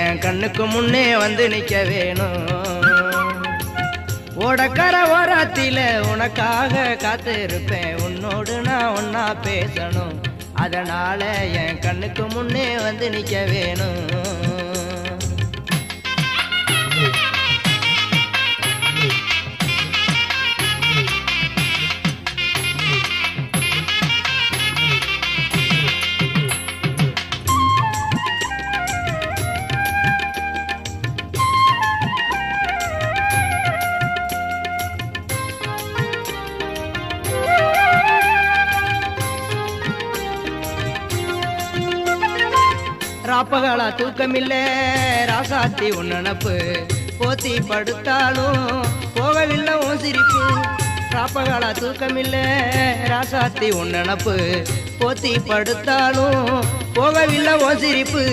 என் கண்ணுக்கு முன்னே வந்து நிக்க வேணும். ஓடக்கர ஓரத்தில உனக்காக காத்திருப்பேன், உன்னோடு நான் ஒன்னா பேசணும். அதனால என் கண்ணுக்கு முன்னே வந்து நிக்க வேணும். ராப்பகலா தூக்கமில்ல ராசாத்தி உன் நினப்பு, போத்தி படுத்தாலும் போகவில்லை உன் சிரிப்பு. ராப்பகலா தூக்கமில்ல ராசாத்தி உன் நினப்பு, போத்தி படுத்தாலும் போகவில்லை உன் சிரிப்பு.